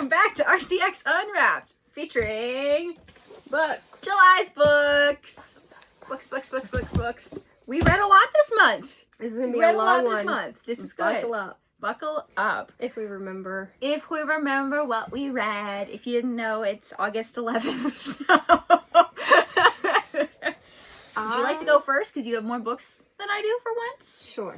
Welcome back to RCX Unwrapped, featuring Books. July's books. Books. We read a lot this month. This is going to be a long one. This month. This is good. Buckle up. Buckle up. If we remember. If we remember what we read. If you didn't know, it's August 11th. So. Would you like to go first? Because you have more books than I do for once. Sure.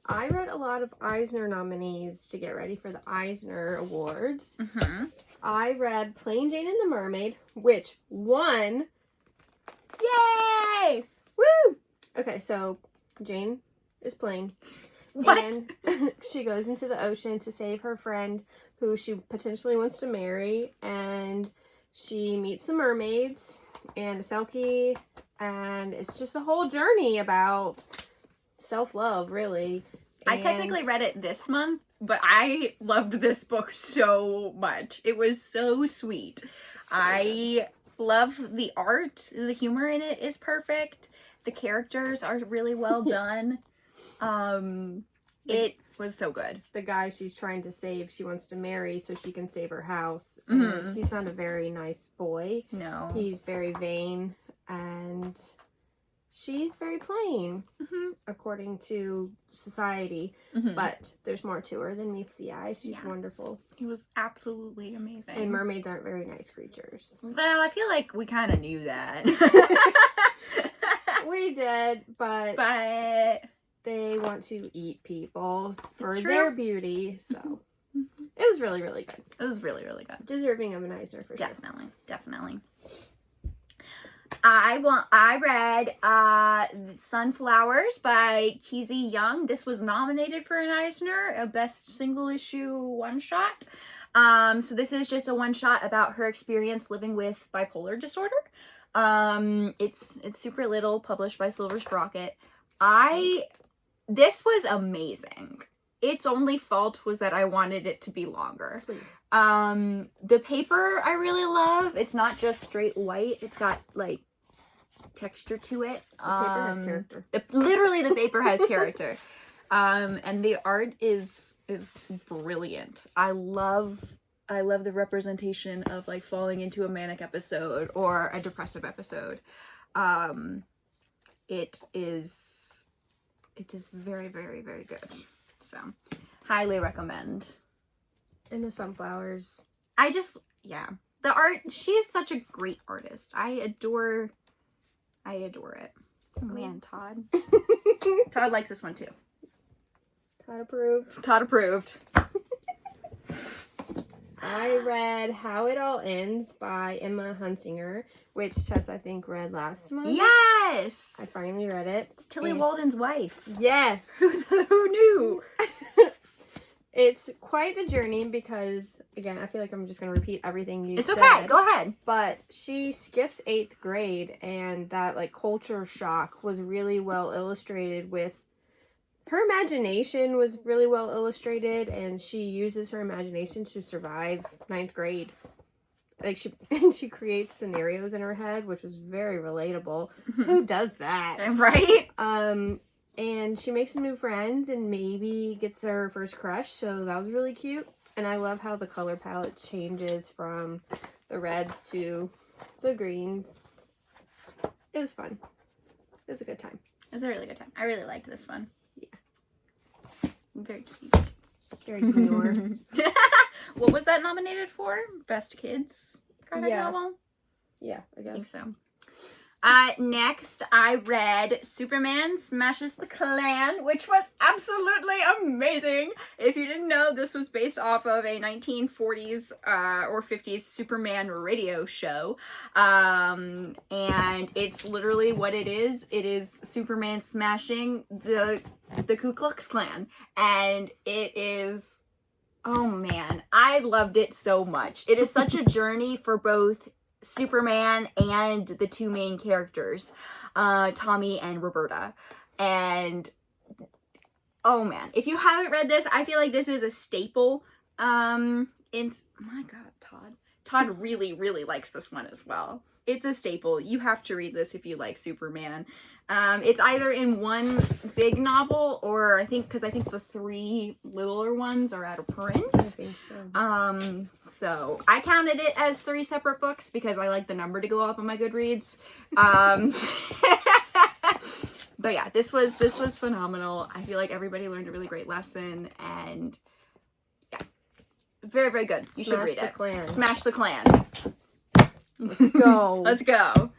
I read a lot of Eisner nominees to get ready for the Eisner Awards. Mm-hmm. I read Plain Jane and the Mermaid, which won. Yay! Woo! Okay, so Jane is plain. What? And she goes into the ocean to save her friend who she potentially wants to marry. And she meets the mermaids and a Selkie. And it's just a whole journey about self-love, really. I technically read it this month, but I loved this book so much. It was so sweet. I love the art. The humor in it is perfect. The characters are really well done. It was so good. The guy she's trying to save, she wants to marry so she can save her house. Mm-hmm. And he's not a very nice boy. No. He's very vain, and she's very plain, according to society. Mm-hmm. But there's more to her than meets the eye. She's wonderful. It was absolutely amazing. And mermaids aren't very nice creatures. Well, I feel like we kind of knew that. We did, but they want to eat people for their beauty. So it was really, really good. It was really, really good. Deserving of an Eisner for sure. Definitely. I read Sunflowers by Kizzy Young. This was nominated for an Eisner, a best single issue one-shot. So this is just a one-shot about her experience living with bipolar disorder. It's super little, published by Silver Sprocket. This was amazing. Its only fault was that I wanted it to be longer. Please. The paper I really love. It's not just straight white. It's got like texture to it. The paper has character. Literally, the paper has character. And the art is brilliant. I love the representation of like falling into a manic episode or a depressive episode. It is very, very, very good. So, highly recommend. And the sunflowers. The art, she is such a great artist. I adore it. Oh man, Todd. Todd likes this one too. Todd approved. Todd approved. I read How It All Ends by Emma Hunsinger, which Tess, I think, read last month. Yes! I finally read it. It's Tilly Walden's wife. Yes! Who knew? It's quite the journey because, again, I feel like I'm just going to repeat everything you said. It's okay. Go ahead. But she skips 8th grade, and that, like, culture shock was really well illustrated with... Her imagination was really well illustrated, and she uses her imagination to survive 9th grade. Like, she creates scenarios in her head, which was very relatable. Who does that? Right? And she makes some new friends and maybe gets her first crush, so that was really cute. And I love how the color palette changes from the reds to the greens. It was fun. It was a good time. It was a really good time. I really liked this one. Yeah. Very cute. Very demure. What was that nominated for? Best Kids graphic novel? Yeah, I guess. I think so. Next, I read Superman Smashes the Klan, which was absolutely amazing. If you didn't know, this was based off of a 1940s or 50s Superman radio show. And it's literally what it is. It is Superman smashing the Ku Klux Klan. And it is... Oh man, I loved it so much. It is such a journey for both Superman and the two main characters, Tommy and Roberta. And oh man, if you haven't read this, I feel like this is a staple. My God, Todd really, really likes this one as well. It's a staple. You have to read this if you like Superman. It's either in one big novel or I think the 3 littler ones are out of print. I think so. So I counted it as 3 separate books because I like the number to go up on my Goodreads. But yeah, this was phenomenal. I feel like everybody learned a really great lesson, and yeah, very, very good. You should read it. Klan. Smash the Klan. Let's go. Let's go.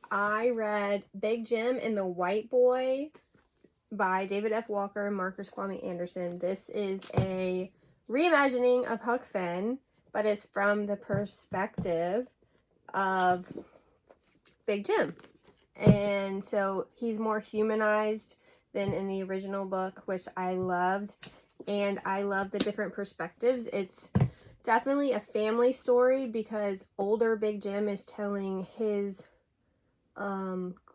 I read Big Jim and the White Boy by David F. Walker and Marcus Kwame Anderson. This is a reimagining of Huck Finn, but it's from the perspective of Big Jim. And so he's more humanized than in the original book, which I loved. And I love the different perspectives. It's definitely a family story because older Big Jim is telling his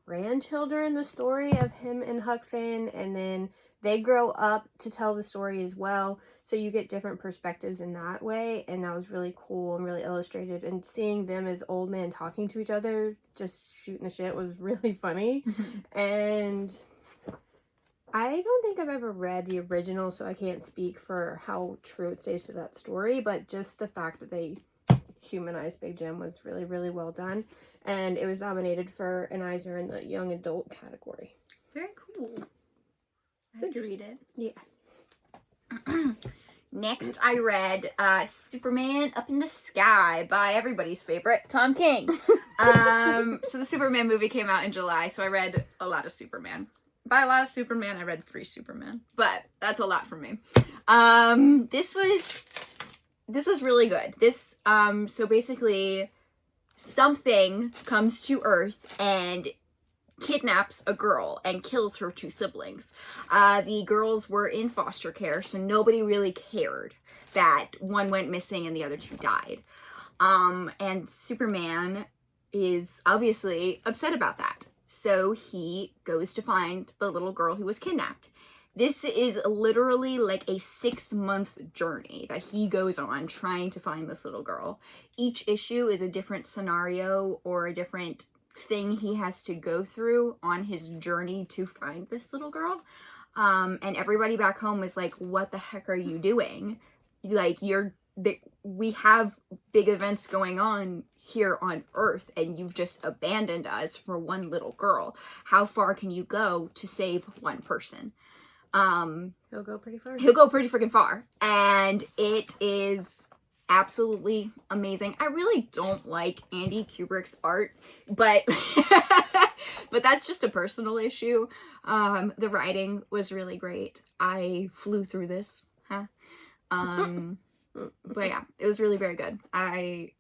grandchildren the story of him and Huck Finn, and then they grow up to tell the story as well, so you get different perspectives in that way, and that was really cool and really illustrated, and seeing them as old men talking to each other just shooting the shit was really funny. And I don't think I've ever read the original, so I can't speak for how true it stays to that story, but just the fact that they humanized Big Jim was really, really well done. And it was nominated for an Eisner in the young adult category. Very cool. I had to read it. Yeah. Next, I read Superman Up in the Sky by everybody's favorite, Tom King. So the Superman movie came out in July, so I read a lot of Superman. By a lot of Superman, I read 3 Superman. But that's a lot for me. This was really good. So basically, something comes to Earth and kidnaps a girl and kills her 2 siblings. The girls were in foster care, so nobody really cared that one went missing and the other 2 died. And Superman is obviously upset about that. So he goes to find the little girl who was kidnapped. This is literally like a 6-month journey that he goes on trying to find this little girl. Each issue is a different scenario or a different thing he has to go through on his journey to find this little girl. And everybody back home is like, what the heck are you doing? Like, we have big events going on here on Earth and you've just abandoned us for one little girl. How far can you go to save one person? He'll go pretty far. He'll go pretty freaking far. And it is absolutely amazing. I really don't like Andy Kubrick's art, but but that's just a personal issue. The writing was really great. I flew through this. But yeah, it was really very good. I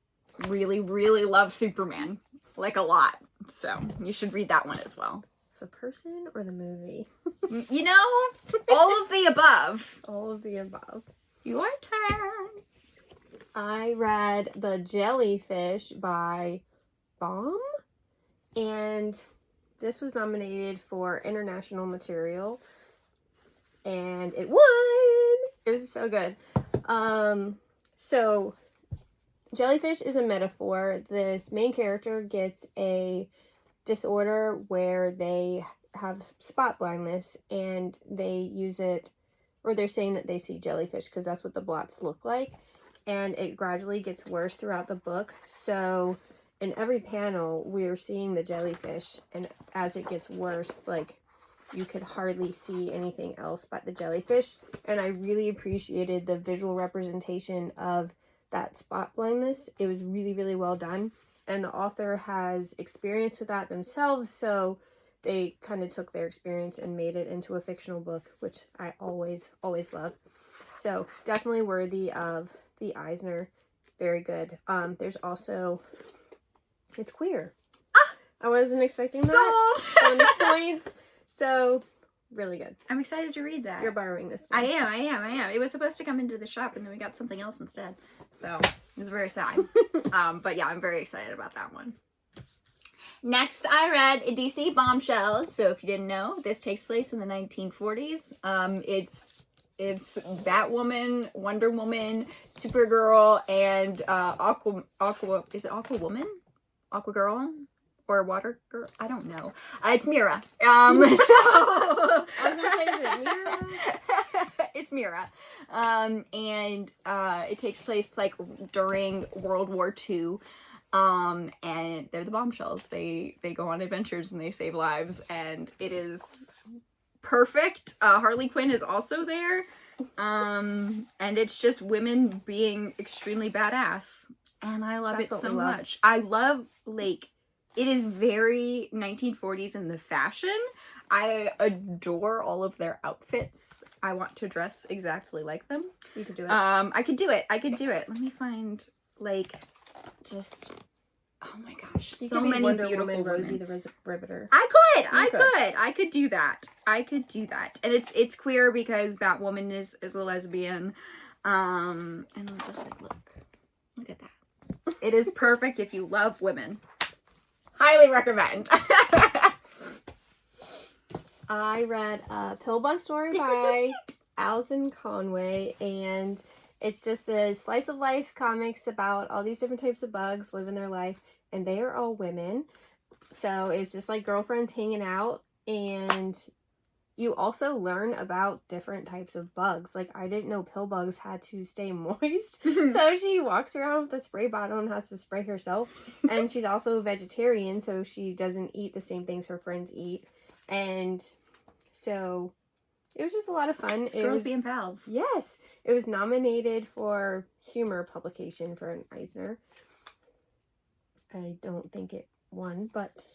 really, really love Superman. Like, a lot. So you should read that one as well. The person or the movie? You know, all of the above. All of the above. Your turn. I read The Jellyfish by Bomb, and this was nominated for International Material, and it won! It was so good. So Jellyfish is a metaphor. This main character gets a disorder where they have spot blindness, and they use it, or they're saying that they see jellyfish because that's what the blots look like, and it gradually gets worse throughout the book. So in every panel we're seeing the jellyfish, and as it gets worse, like, you could hardly see anything else but the jellyfish. And I really appreciated the visual representation of that spot blindness. It was really, really well done. And the author has experience with that themselves, so they kind of took their experience and made it into a fictional book, which I always, always love. So definitely worthy of the Eisner. Very good. There's also, it's queer. I wasn't expecting that. Bonus points. So, really good. I'm excited to read that. You're borrowing this one. I am. It was supposed to come into the shop and then we got something else instead. So, it was very sad. But yeah, I'm very excited about that one. Next, I read DC Bombshells. So, if you didn't know, this takes place in the 1940s. It's Batwoman, Wonder Woman, Supergirl, and Aqua. Is it Aquawoman? Aquagirl? or Water Girl. I don't know. It's Mira. So I was gonna say, is it Mira? it's Mira. And it takes place like during World War II. And they're the Bombshells. They go on adventures and they save lives, and it is perfect. Harley Quinn is also there. And it's just women being extremely badass. And I love it so much. I love, like, it is very 1940s in the fashion. I adore all of their outfits. I want to dress exactly like them. You could do it. I could do it. Let me find, like, just, oh my gosh, you so could be many Wonder beautiful Woman, Rosie women. the Riveter. I could do that. And it's queer because Batwoman is a lesbian. And I'm just like, look at that. It is perfect if you love women. Highly recommend. I read Pillbug Story by Alison Conway, and it's just a slice of life comics about all these different types of bugs living their life, and they are all women. So it's just like girlfriends hanging out, and you also learn about different types of bugs. Like, I didn't know pill bugs had to stay moist. So she walks around with a spray bottle and has to spray herself. And she's also a vegetarian, so she doesn't eat the same things her friends eat. And so it was just a lot of fun. It's girls being pals. Yes. It was nominated for humor publication for an Eisner. I don't think it won, but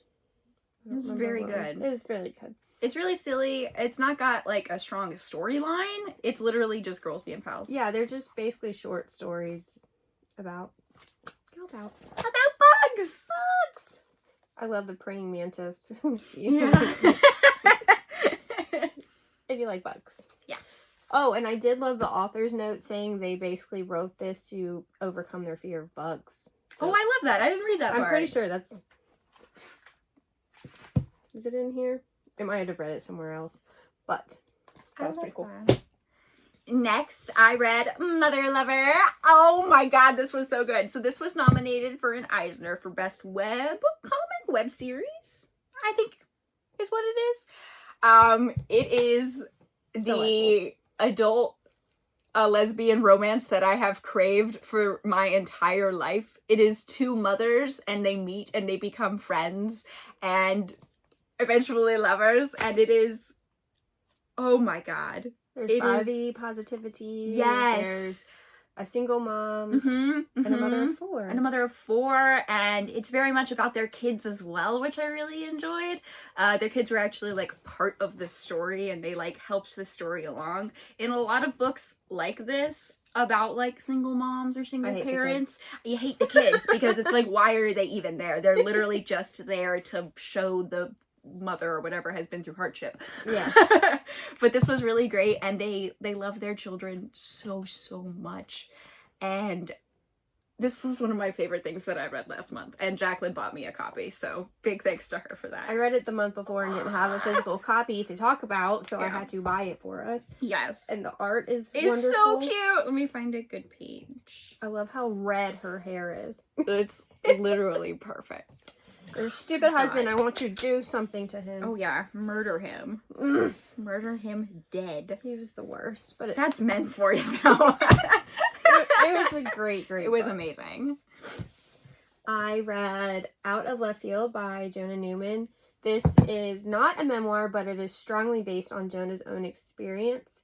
it was very good. It was really good. It's really silly. It's not got, like, a strong storyline. It's literally just girls being pals. Yeah, they're just basically short stories about girl pals. About bugs! Bugs! I love the praying mantis. Yeah. If you like bugs. Yes. Oh, and I did love the author's note saying they basically wrote this to overcome their fear of bugs. So, oh, I love that. I didn't read that part. I'm pretty sure that's... Is it in here? I might have read it somewhere else, but that was pretty cool. That. Next, I read Motherlover. Oh my god, this was so good. So this was nominated for an Eisner for Best Web Comic Web Series, I think is what it is. It is the adult lesbian romance that I have craved for my entire life. It is two mothers, and they meet and they become friends and eventually lovers, and it is, oh my god. There's body positivity. Yes. There's a single mom and a mother of four. And it's very much about their kids as well, which I really enjoyed. Their kids were actually, like, part of the story, and they, like, helped the story along. In a lot of books like this, about, like, single moms or single parents, you hate the kids because it's like, why are they even there? They're literally just there to show the mother or whatever has been through hardship. Yeah. But this was really great, and they love their children so much. And this was one of my favorite things that I read last month, and Jaclyn bought me a copy, so big thanks to her for that. I read it the month before and didn't have a physical copy to talk about, so I had to buy it for us. Yes. And the art is it's wonderful. So cute. Let me find a good page. I love how red her hair is. It's literally perfect. Your stupid husband, I want you to do something to him. Oh yeah, murder him. Murder him dead. He was the worst, but that's meant for you though. it was a great it was amazing. I read Out of Left Field by Jonah Newman. This is not a memoir, but it is strongly based on Jonah's own experience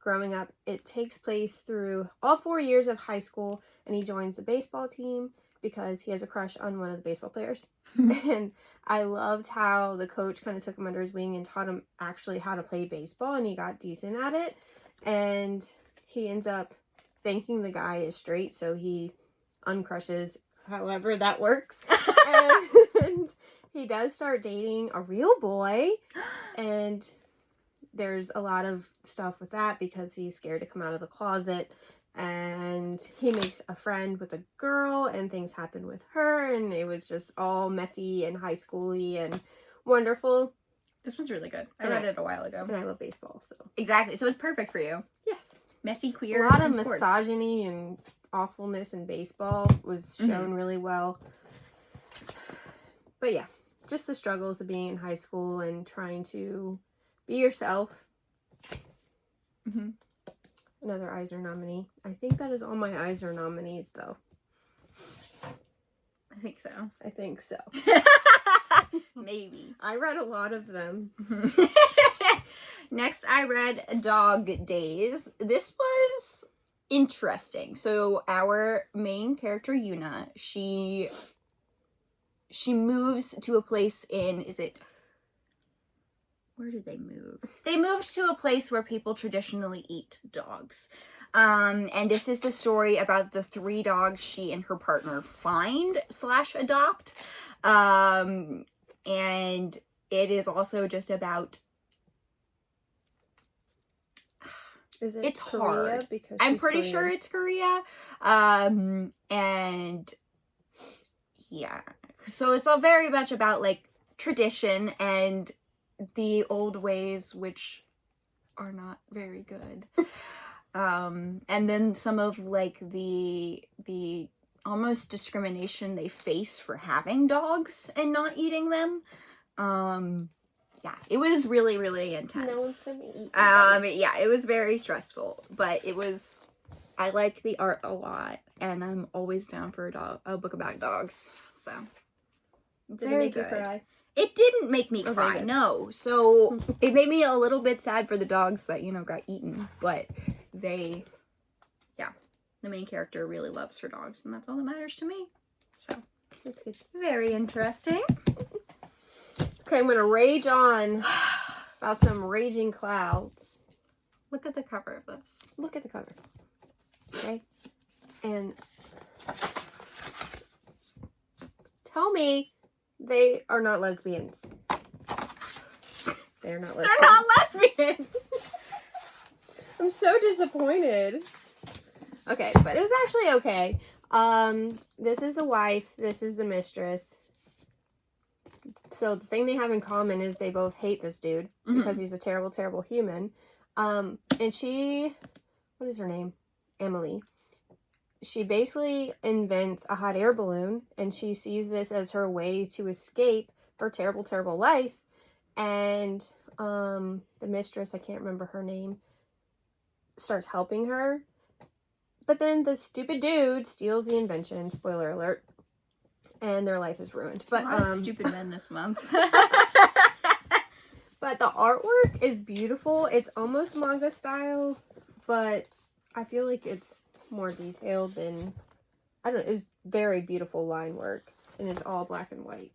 growing up. It takes place through all 4 years of high school, and he joins the baseball team because he has a crush on one of the baseball players. And I loved how the coach kind of took him under his wing and taught him actually how to play baseball, and he got decent at it. And he ends up thinking the guy is straight, so he uncrushes, however that works. And he does start dating a real boy, and there's a lot of stuff with that because he's scared to come out of the closet. And he makes a friend with a girl, and things happen with her, and it was just all messy and high schooly and wonderful. This was really good. I read it a while ago. And I love baseball, so. Exactly. So it's perfect for you. Yes. Messy, queer, a lot of sports. misogyny and awfulness in baseball was shown really well. But yeah, just the struggles of being in high school and trying to be yourself. Mm-hmm. Another Eisner nominee. I think that is all my Eisner nominees, though. I think so. I think so. Maybe. I read a lot of them. Next, I read Dog Days. This was interesting. So our main character, Yuna, she moves to a place in, where did they move? They moved to a place where people traditionally eat dogs. And this is the story about the 3 dogs she and her partner find/adopt. And it is also just about... It's Korea? hard. Because I'm she's pretty Korean. sure it's Korea. And yeah. So it's all very much about like tradition and the old ways, which are not very good. And then some of like the almost discrimination they face for having dogs and not eating them. Yeah, it was really, really intense. No one's gonna eat anybody. Yeah, it was very stressful, but I like the art a lot, and I'm always down for a book about dogs, so. Did it make you cry? It didn't make me cry, good. no. So, it made me a little bit sad for the dogs that, got eaten, but the main character really loves her dogs, and that's all that matters to me. So, That's good. very interesting. Okay, I'm gonna rage on about some raging clouds. Look at the cover of this. Look at the cover. Okay? And tell me they are not lesbians. They're not lesbians. They're not lesbians! I'm so disappointed. Okay, but it was actually okay. This is the wife, this is the mistress. So the thing they have in common is they both hate this dude because he's a terrible, terrible human. And she, what is her name? Emily. She basically invents a hot air balloon, and she sees this as her way to escape her terrible, terrible life. And the mistress, I can't remember her name, starts helping her. But then the stupid dude steals the invention, spoiler alert, and their life is ruined. But a lot of stupid men this month. But the artwork is beautiful. It's almost manga style, but I feel like it's more detailed than, I don't know, it's very beautiful line work, and it's all black and white.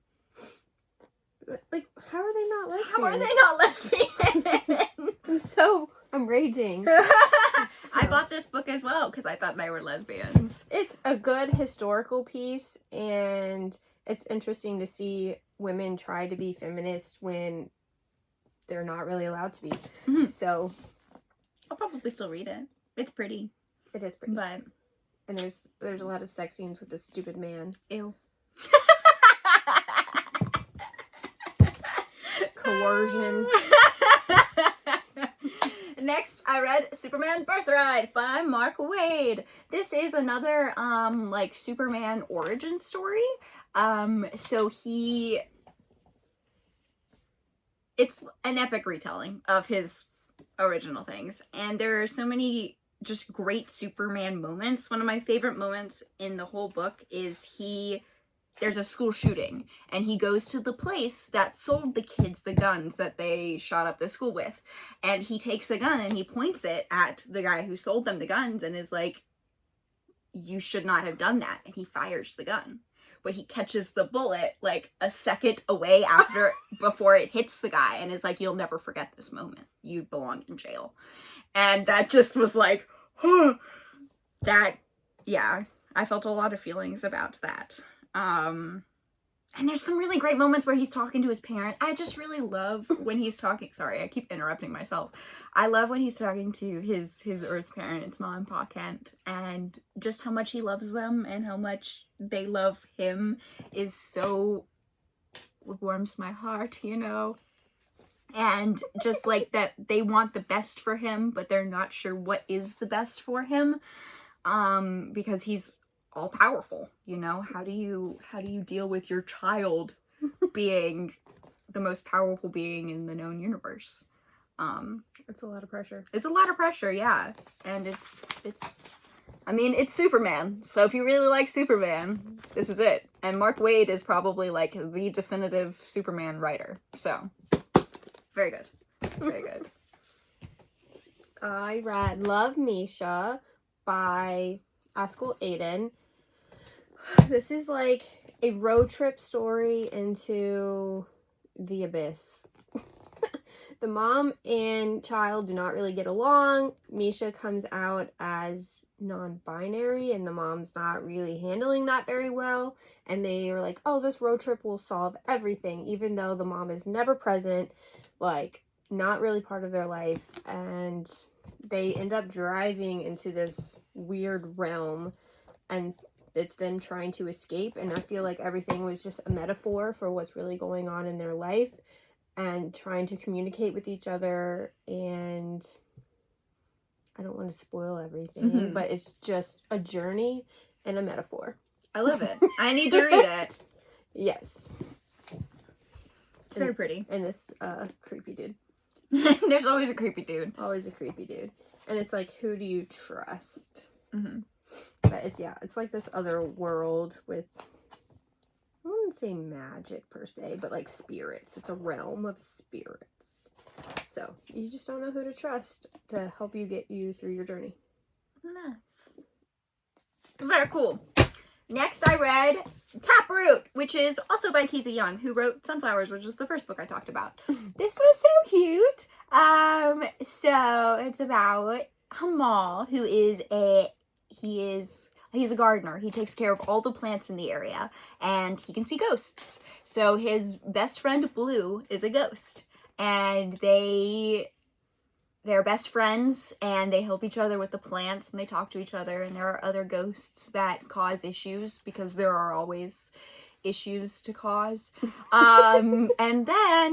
Like, how are they not lesbians? How are they not lesbians? I'm raging. I bought this book as well because I thought they were lesbians. It's a good historical piece, and it's interesting to see women try to be feminist when they're not really allowed to be. Mm-hmm. So I'll probably still read it. It's pretty. It is pretty. But and there's a lot of sex scenes with this stupid man. ew. Coercion. Next, I read Superman Birthright by Mark Waid. This is another, Superman origin story. It's an epic retelling of his original things. And there are so many just great Superman moments. One of my favorite moments in the whole book is there's a school shooting, and he goes to the place that sold the kids the guns that they shot up the school with, and he takes a gun and he points it at the guy who sold them the guns and is like, you should not have done that, and he fires the gun. But he catches the bullet like a second away before it hits the guy, and is like, you'll never forget this moment. You belong in jail. And that just was like, I felt a lot of feelings about that. And there's some really great moments where he's talking to his parent. I just really love when he's talking. Sorry, I keep interrupting myself. I love when he's talking to his Earth parents, Ma and Pa Kent, and just how much he loves them and how much they love him is so warms my heart, And just like that they want the best for him, but they're not sure what is the best for him, because he's all powerful, How do you deal with your child being the most powerful being in the known universe. It's a lot of pressure. It's a lot of pressure, yeah. And it's Superman. So if you really like Superman, this is it. And Mark Waid is probably like the definitive Superman writer. So, very good. Very good. I read Love Misha by Askell Aiden. This is like a road trip story into the abyss. The mom and child do not really get along. Misha comes out as non-binary and the mom's not really handling that very well. And they are like, oh, this road trip will solve everything, even though the mom is never present, like not really part of their life. And they end up driving into this weird realm and it's them trying to escape. And I feel like everything was just a metaphor for what's really going on in their life. And trying to communicate with each other, and I don't want to spoil everything, but it's just a journey and a metaphor. I love it. I need to read it. Yes. It's very pretty. And this creepy dude. There's always a creepy dude. Always a creepy dude. And it's like, who do you trust? Mm-hmm. But it's like this other world with, I wouldn't say magic per se, but like spirits. It's a realm of spirits. So you just don't know who to trust to help you get you through your journey. Nice. Very cool. Next I read Taproot, which is also by Keezy Young, who wrote Sunflowers, which is the first book I talked about. This was so cute. So it's about Hamal, who is he's a gardener. He takes care of all the plants in the area, and he can see ghosts. So his best friend, Blue, is a ghost. And they're best friends, and they help each other with the plants, and they talk to each other, and there are other ghosts that cause issues, because there are always issues to cause. And then,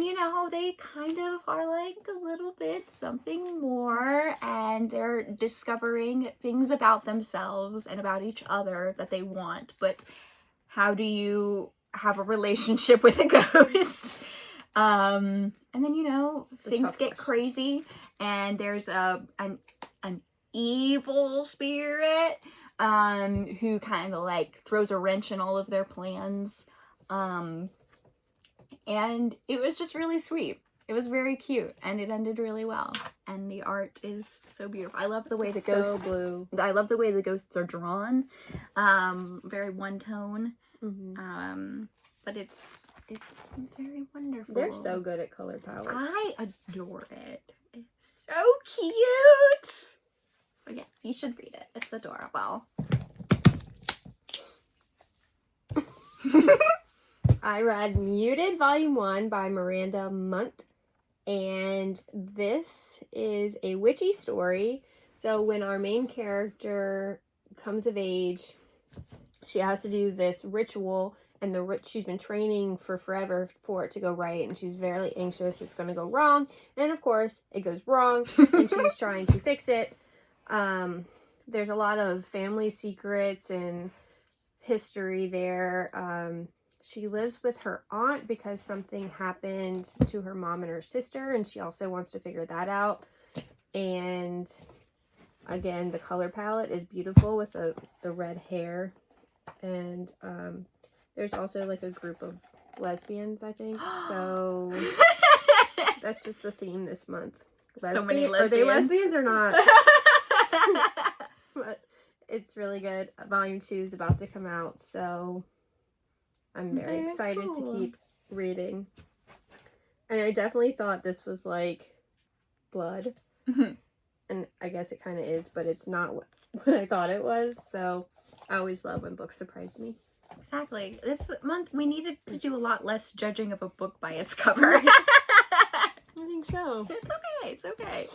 they kind of are like a little bit something more, and they're discovering things about themselves and about each other that they want. But how do you have a relationship with a ghost? And then, things get crazy, and there's an evil spirit who kind of like throws a wrench in all of their plans. And it was just really sweet. It was very cute, and it ended really well. And the art is so beautiful. I love the way the ghosts. So blue. I love the way the ghosts are drawn. Very one tone. Mm-hmm. But it's very wonderful. They're so good at color palettes. I adore it. It's so cute. So yes, you should read it. It's adorable. I read Muted Volume 1 by Miranda Munt. And this is a witchy story. So when our main character comes of age, she has to do this ritual, and she's been training for forever for it to go right, and she's very anxious it's going to go wrong. And of course, it goes wrong, and she's trying to fix it. There's a lot of family secrets and history there. She lives with her aunt because something happened to her mom and her sister, and she also wants to figure that out. And again, the color palette is beautiful with the red hair. And there's also like a group of lesbians, I think. So that's just the theme this month. So many lesbians. Are they lesbians or not? But it's really good. Volume 2 is about to come out, so I'm very excited to keep reading. And I definitely thought this was like blood. And I guess it kind of is, but it's not what I thought it was. So I always love when books surprise me. Exactly. This month we needed to do a lot less judging of a book by its cover. I think so. It's okay. It's okay.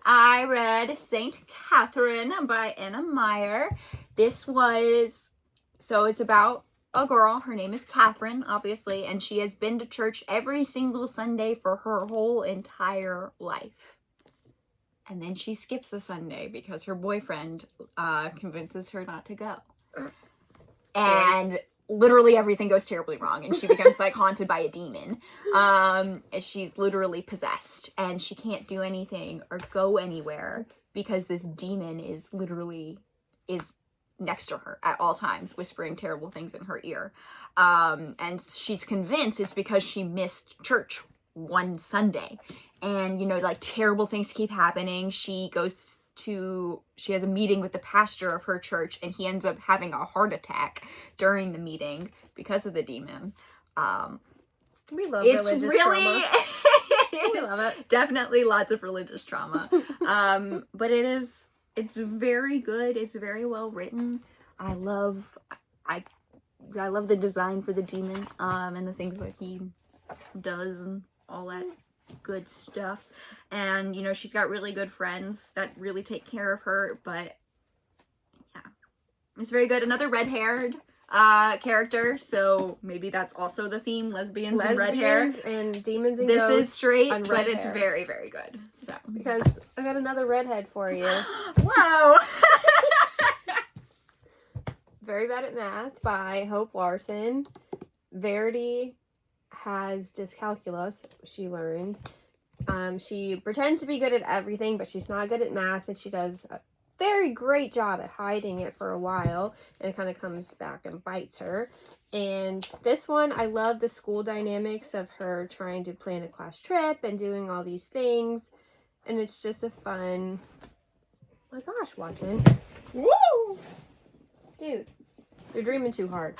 I read Saint Catherine by Anna Meyer. It's about a girl. Her name is Catherine, obviously, and she has been to church every single Sunday for her whole entire life. And then she skips a Sunday because her boyfriend convinces her not to go. And literally everything goes terribly wrong and she becomes like haunted by a demon. And she's literally possessed and she can't do anything or go anywhere because this demon is next to her at all times, whispering terrible things in her ear. And she's convinced it's because she missed church one Sunday. And, you know, like terrible things keep happening. She has a meeting with the pastor of her church and he ends up having a heart attack during the meeting because of the demon. We love religious trauma. We love it. Definitely lots of religious trauma. But it's very good. It's very well written. I love the design for the demon, and the things that he does and all that good stuff. And, you know, she's got really good friends that really take care of her, but yeah, it's very good. Another red-haired character, so maybe that's also the theme, lesbians and red hair. And demons and this ghosts. This is straight, but hair. It's very, very good. So because I got another redhead for you. Wow. Very Bad at Math by Hope Larson. Verity has dyscalculia, she learns. She pretends to be good at everything, but she's not good at math, and she does a very great job at hiding it for a while, and it kind of comes back and bites her. And this one, I love the school dynamics of her trying to plan a class trip and doing all these things, and it's just a fun... Oh my gosh, Watson. Woo! Dude, you're dreaming too hard.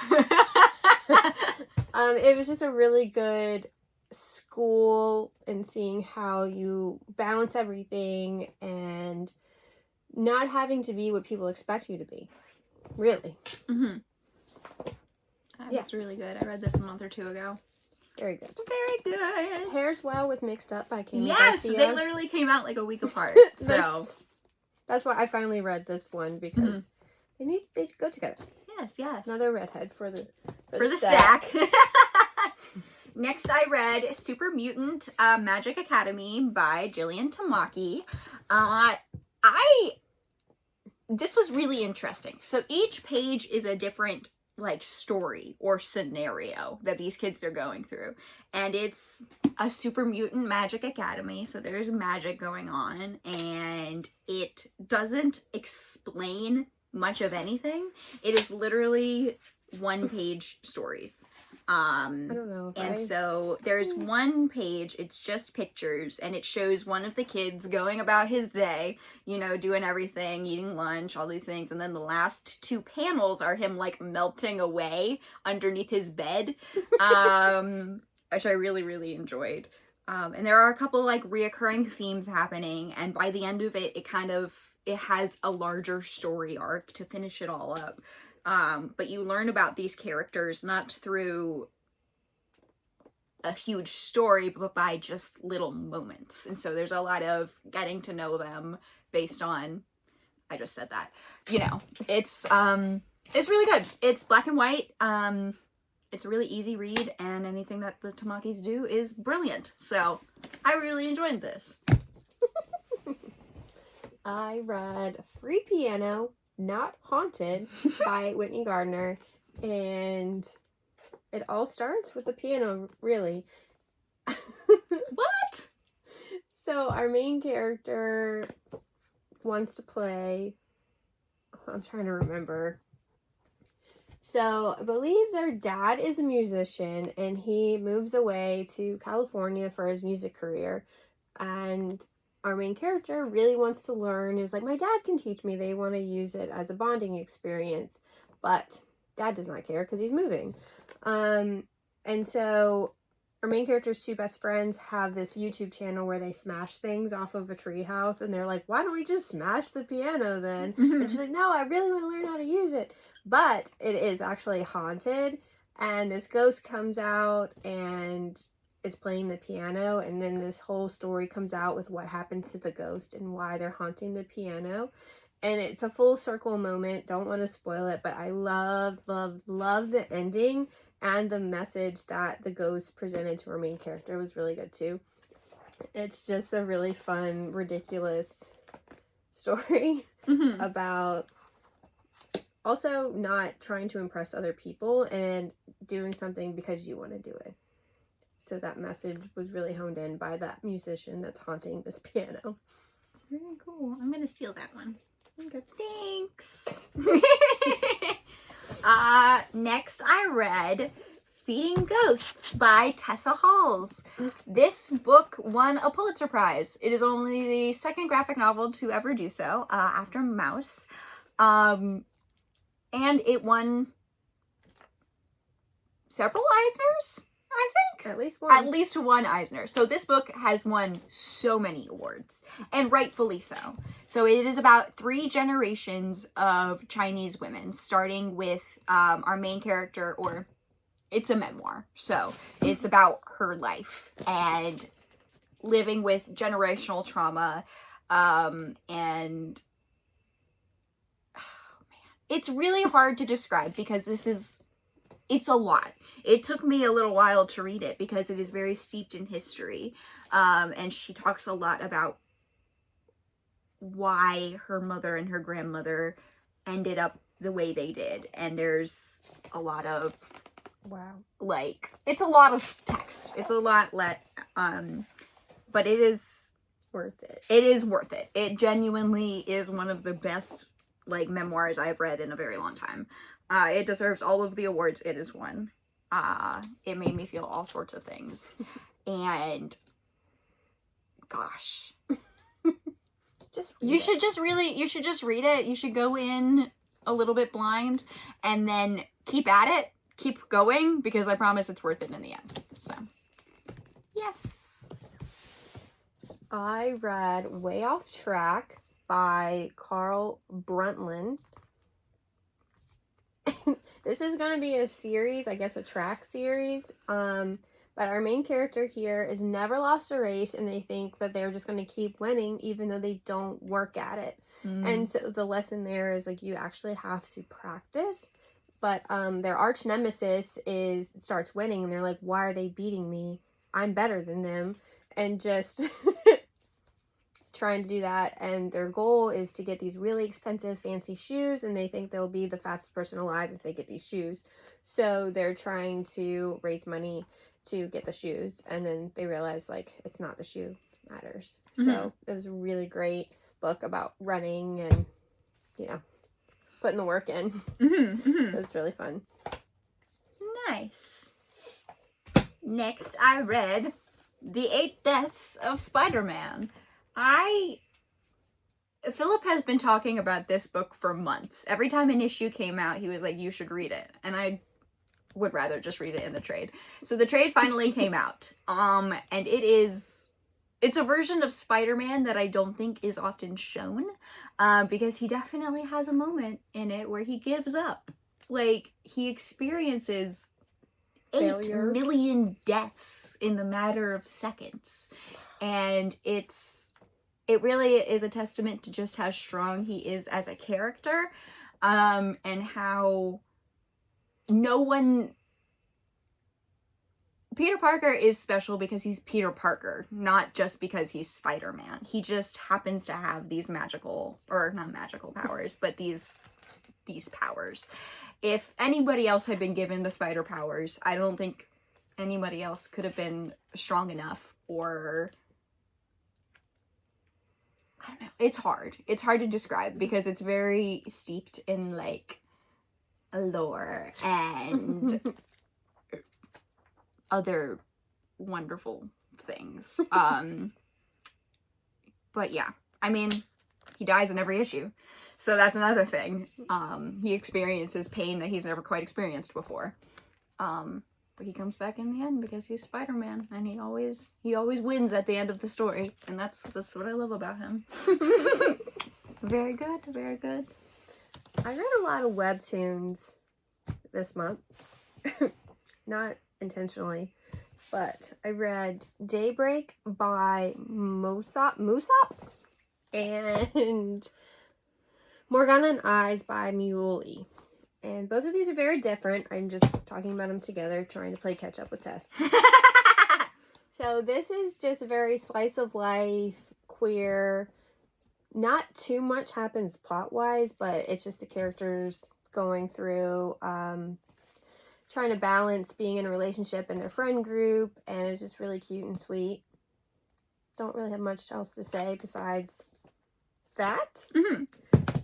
It was just a really good school and seeing how you balance everything and not having to be what people expect you to be. Really. Mm-hmm. That's really good. I read this a month or two ago. Very good. Very good. Pairs well with Mixed Up by Kim Yes, Garcia. They literally came out like a week apart. So that's why I finally read this one, because they go together. Yes. Another redhead for the stack. Next, I read Super Mutant Magic Academy by Jillian Tamaki. This was really interesting. So each page is a different like story or scenario that these kids are going through, and it's a Super Mutant Magic Academy, so there's magic going on, and it doesn't explain much of anything. It is literally one-page stories. I don't know. So there's one page, it's just pictures, and it shows one of the kids going about his day, you know, doing everything, eating lunch, all these things, and then the last two panels are him, like, melting away underneath his bed, which I really, really enjoyed. And there are a couple, like, reoccurring themes happening, and by the end of it, it has a larger story arc to finish it all up. But you learn about these characters not through a huge story, but by just little moments. And so there's a lot of getting to know them based on, I just said that, you know, it's really good. It's black and white. It's a really easy read, and anything that the Tamakis do is brilliant. So I really enjoyed this. I read Free Piano, Not Haunted by Whitney Gardner, and it all starts with the piano, really. What? So our main character wants to play, I'm trying to remember. So I believe their dad is a musician, and he moves away to California for his music career, and our main character really wants to learn. He was like, my dad can teach me. They want to use it as a bonding experience. But dad does not care because he's moving. And so our main character's two best friends have this YouTube channel where they smash things off of a treehouse. And they're like, why don't we just smash the piano then? Mm-hmm. And she's like, no, I really want to learn how to use it. But it is actually haunted. And this ghost comes out and is playing the piano, and then this whole story comes out with what happens to the ghost and why they're haunting the piano, and it's a full circle moment. Don't want to spoil it, but I love the ending, and the message that the ghost presented to our main character was really good too. It's just a really fun, ridiculous story about also not trying to impress other people and doing something because you want to do it. So that message was really honed in by that musician that's haunting this piano. Very cool. I'm gonna steal that one. Okay. Thanks. Next I read Feeding Ghosts by Tessa Halls. This book won a Pulitzer Prize. It is only the second graphic novel to ever do so, after Mouse. And it won several Eisners, I think. At least one. At least one Eisner. So this book has won so many awards, and rightfully so. So it is about 3 generations of Chinese women, starting with our main character, or it's a memoir. So it's about her life and living with generational trauma, and it's really hard to describe because it's a lot. It took me a little while to read it because it is very steeped in history. And she talks a lot about why her mother and her grandmother ended up the way they did. And there's a lot of, like, it's a lot of text. It's a lot, but it is worth it. It is worth it. It genuinely is one of the best, like, memoirs I've read in a very long time. It deserves all of the awards it has won. It made me feel all sorts of things. And gosh. You should just read it. You should go in a little bit blind and then keep at it. Keep going, because I promise it's worth it in the end. So, yes. I read Way Off Track by Carl Brundtland. This is going to be a series, I guess a track series. But our main character here is never lost a race, and they think that they're just going to keep winning even though they don't work at it. And so the lesson there is, like, you actually have to practice. But their arch nemesis starts winning, and they're like, why are they beating me? I'm better than them. And just trying to do that. And their goal is to get these really expensive fancy shoes, and they think they'll be the fastest person alive if they get these shoes. So they're trying to raise money to get the shoes, and then they realize, like, it's not the shoe that matters. So it was a really great book about running and, you know, putting the work in. It was really fun. Nice. Next, I read The 8 Deaths of Spider-Man. Philip has been talking about this book for months. Every time an issue came out, he was like, you should read it. And I would rather just read it in the trade. So the trade finally came out. And it's a version of Spider-Man that I don't think is often shown, because he definitely has a moment in it where he gives up. Like, he experiences 8 million deaths in the matter of seconds. And it really is a testament to just how strong he is as a character, and how Peter Parker is special because he's Peter Parker, not just because he's Spider-Man. He just happens to have these magical, or not magical powers, but these powers. If anybody else had been given the spider powers, I don't think anybody else could have been strong enough, or I don't know. It's hard. It's hard to describe because it's very steeped in, like, lore and other wonderful things. But yeah, I mean, he dies in every issue. So that's another thing. He experiences pain that he's never quite experienced before. But he comes back in the end because he's Spider-Man, and he always wins at the end of the story, and that's what I love about him. Very good, very good. I read a lot of webtoons this month. Not intentionally, but I read Daybreak by Musop and Morgana and Oz by Muley. And both of these are very different. I'm just talking about them together, trying to play catch up with Tess. So this is just a very slice of life, queer. Not too much happens plot-wise, but it's just the characters going through trying to balance being in a relationship and their friend group, and it's just really cute and sweet. Don't really have much else to say besides that. Mm-hmm.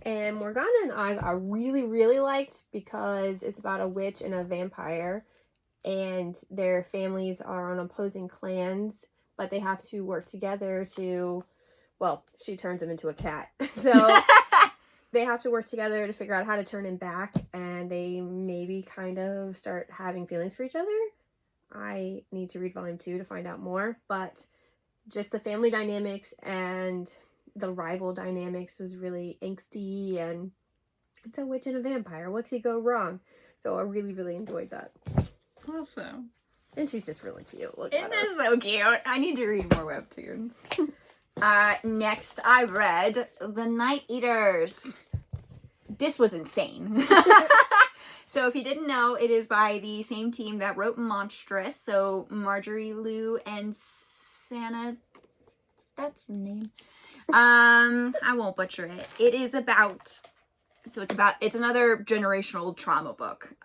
And Morgana and Oz I really, really liked because it's about a witch and a vampire, and their families are on opposing clans, but they have to work together to, well, she turns him into a cat. So they have to work together to figure out how to turn him back, and they maybe kind of start having feelings for each other. I need to read volume 2 to find out more, but just the family dynamics and the rival dynamics was really angsty, and it's a witch and a vampire. What could go wrong? So I really, really enjoyed that. Awesome. And she's just really cute. Look It at her. is so cute. I need to read more webtoons. Next, I read The Night Eaters. This was insane. So if you didn't know, it is by the same team that wrote Monstrous. So Marjorie Liu and Sana. That's the name. I won't butcher it. It is about. So it's another generational trauma book.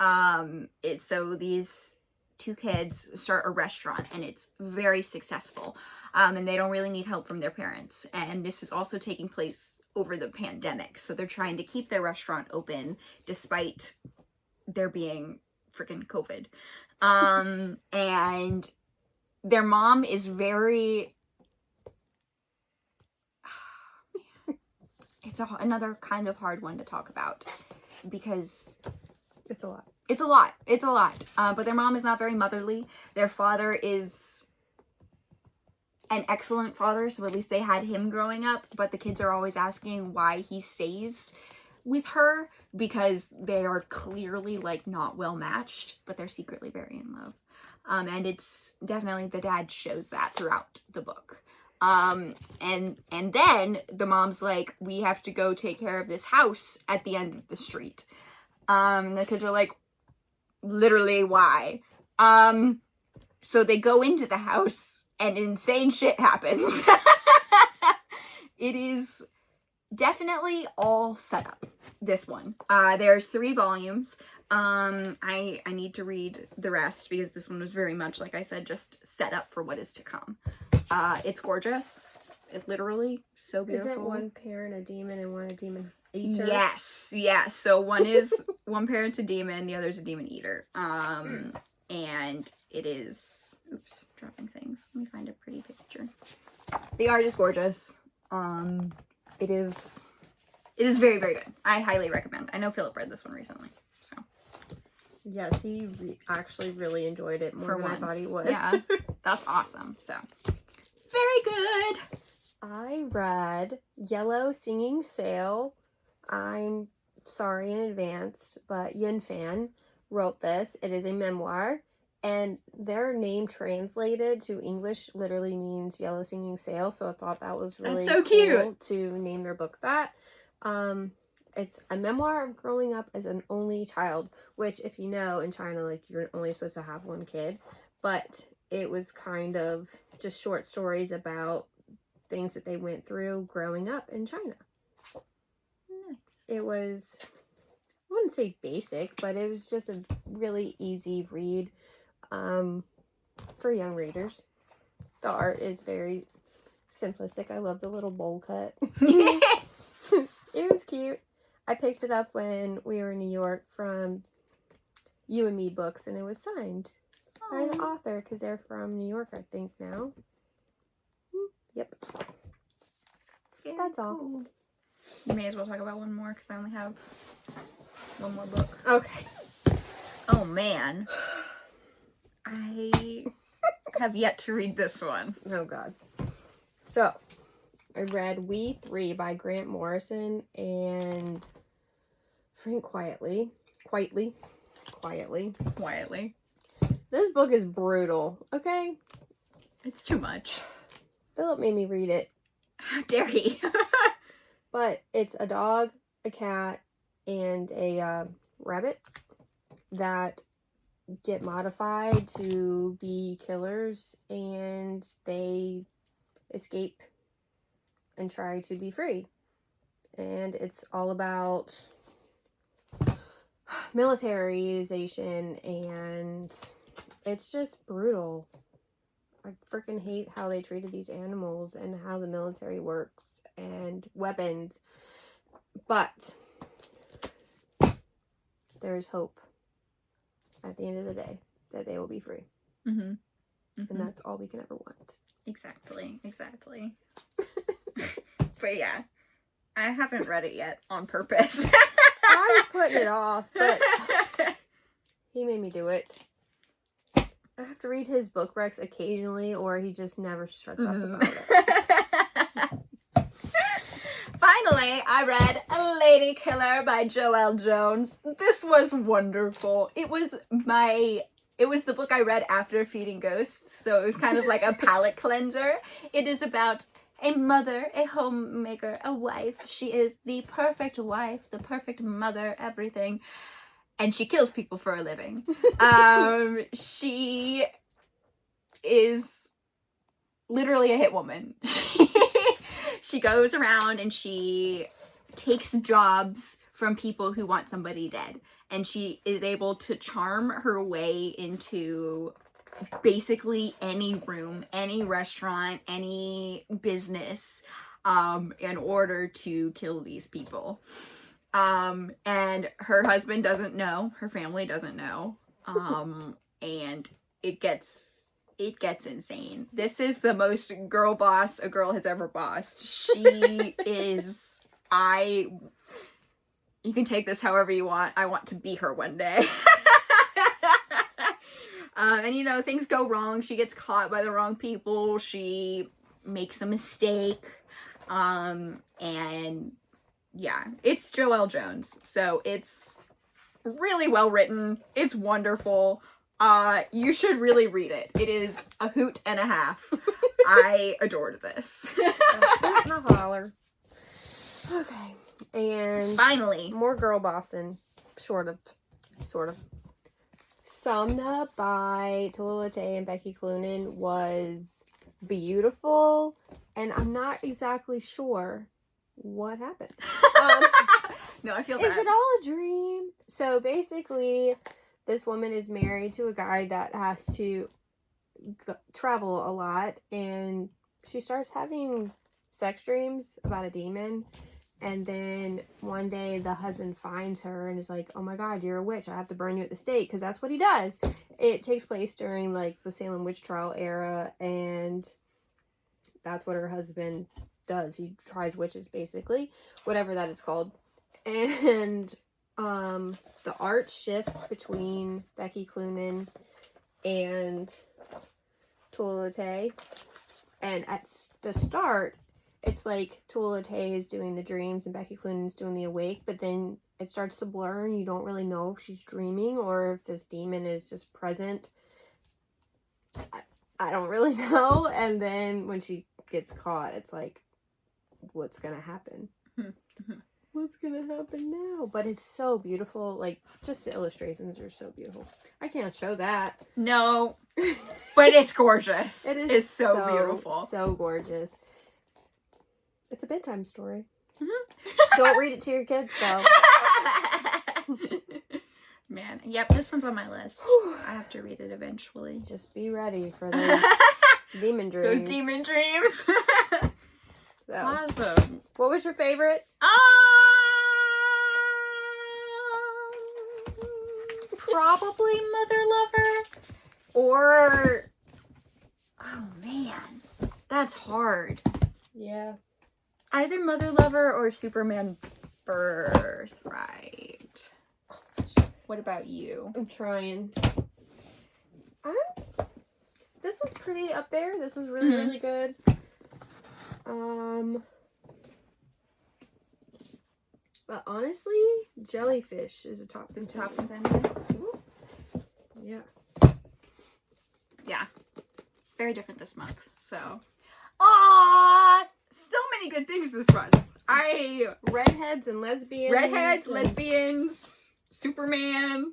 So these two kids start a restaurant, and it's very successful. And they don't really need help from their parents. And this is also taking place over the pandemic. So they're trying to keep their restaurant open despite there being freaking COVID. And their mom is very... It's another kind of hard one to talk about because It's a lot. It's a lot. It's a lot. But their mom is not very motherly. Their father is an excellent father, so at least they had him growing up. But the kids are always asking why he stays with her because they are clearly like not well matched, but they're secretly very in love. And it's definitely the dad shows that throughout the book. And then the mom's like, we have to go take care of this house at the end of the street. The kids are like, literally, why? So they go into the house and insane shit happens. It is definitely all set up, this one. There's 3 volumes. I need to read the rest because this one was very much, like I said, just set up for what is to come. It's gorgeous. It literally so beautiful. Isn't one parent a demon and one a demon eater? Yes. So one is one parent's a demon, the other's a demon eater. And it is, oops, dropping things. Let me find a pretty picture. The art is gorgeous. It is very, very good. I highly recommend. I know Philip read this one recently, so. Yes, he actually really enjoyed it more than I thought he would. Yeah, that's awesome. So, very good. I read Yellow Singing Sail. I'm sorry in advance, but Yun Fan wrote this. It is a memoir, and their name translated to English literally means Yellow Singing Sail, so I thought that was really That's so cute to name their book that. It's a memoir of growing up as an only child, which, if you know, in China, like, you're only supposed to have one kid, but it was kind of just short stories about things that they went through growing up in China. Nice. It was, I wouldn't say basic, but it was just a really easy read for young readers. The art is very simplistic. I love the little bowl cut. It was cute. I picked it up when we were in New York from You and Me Books, and it was signed by the author because they're from New York, I think, now. Yep. Very That's all. cool. You may as well talk about one more because I only have one more book. Okay. Oh, man. I have yet to read this one. Oh, God. So, I read We 3 by Grant Morrison and Frank Quietly. This book is brutal, okay? It's too much. Philip made me read it. How dare he? But it's a dog, a cat, and a rabbit that get modified to be killers, and they escape and try to be free. And it's all about militarization, and it's just brutal. I freaking hate how they treated these animals and how the military works and weapons. But there's hope at the end of the day that they will be free. Mm-hmm. Mm-hmm. And that's all we can ever want. Exactly. But yeah, I haven't read it yet on purpose. I was putting it off, but he made me do it. I have to read his book recs occasionally, or he just never shuts up about it. Finally, I read A Lady Killer by Joelle Jones. This was wonderful. It was the book I read after Feeding Ghosts, so it was kind of like a palate cleanser. It is about a mother, a homemaker, a wife. She is the perfect wife, the perfect mother, everything. And she kills people for a living. She is literally a hit woman. She goes around and she takes jobs from people who want somebody dead. And she is able to charm her way into basically any room, any restaurant, any business, in order to kill these people. And her husband doesn't know, her family doesn't know, and it gets insane. This is the most girl boss a girl has ever bossed. She is, you can take this however you want. I want to be her one day. And you know, things go wrong. She gets caught by the wrong people. She makes a mistake. And yeah, it's Joelle Jones. So it's really well written. It's wonderful. You should really read it. It is a hoot and a half. I adored this. A hoot and a holler. Okay. And finally, more girl bossing. Sort of. Somna by Tallulah Tay and Becky Cloonan was beautiful, and I'm not exactly sure what happened. No, I feel bad. Is it all a dream? So basically, this woman is married to a guy that has to travel a lot, and she starts having sex dreams about a demon. And then one day the husband finds her and is like, oh my god, you're a witch. I have to burn you at the stake, because that's what he does. It takes place during like the Salem witch trial era, and that's what her husband does. He tries witches, basically, whatever that is called. And the art shifts between Becky Cloonan and Tallulah Tay. And at the start, it's like Tallulah Tay is doing the dreams and Becky Cloonan's doing the awake, but then it starts to blur and you don't really know if she's dreaming or if this demon is just present. I don't really know. And then when she gets caught, it's like, what's gonna happen? What's gonna happen now? But it's so beautiful. Like, just the illustrations are so beautiful. I can't show that. No, but it's gorgeous. It is it's so beautiful. So gorgeous. It's a bedtime story. Mm-hmm. Don't read it to your kids, though. Man, yep, this one's on my list. I have to read it eventually. Just be ready for those demon dreams. Those demon dreams. So, awesome. what was your favorite? Probably Motherlover. Or, oh man, that's hard. Yeah. Either Motherlover or Superman Birthright. What about you? I'm trying. This was pretty up there. This was really, really good. But honestly, Jellyfish is a top contender. Yeah. Yeah. Very different this month. So. Aww! So many good things this month. Redheads and lesbians. Lesbians, Superman.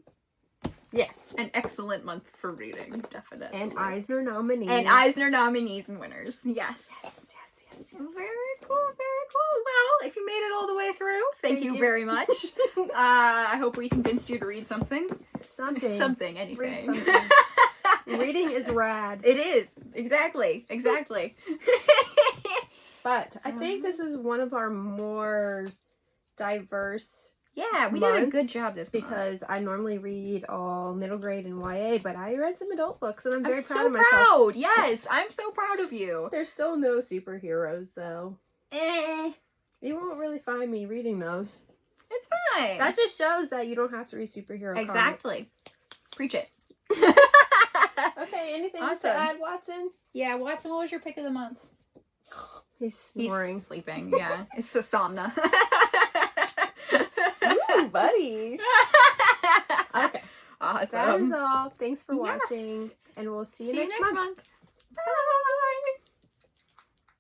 Yes. An excellent month for reading, definitely. And Eisner nominees. And Eisner nominees and winners. Yes. Very cool, very cool. Well, if you made it all the way through, thank you very much. I hope we convinced you to read something. Something, anything. Read something. Reading is rad. It is. Exactly. But I think this is one of our more diverse Yeah, we did a good job this month. because I normally read all middle grade and YA, but I read some adult books and I'm very proud so of myself. proud. Yes, I'm so proud of you. There's still no superheroes though. Eh, You won't really find me reading those. it's fine. That just shows that you don't have to read superhero exactly. Preach it. comics. Okay, anything else to Awesome. add, Watson? Yeah, Watson, what was your pick of the month? He's snoring. He's sleeping, yeah. It's so Somna. Ooh, buddy. Okay. Awesome. That is all. Thanks for Yes. watching. And we'll see you See you next next month. month.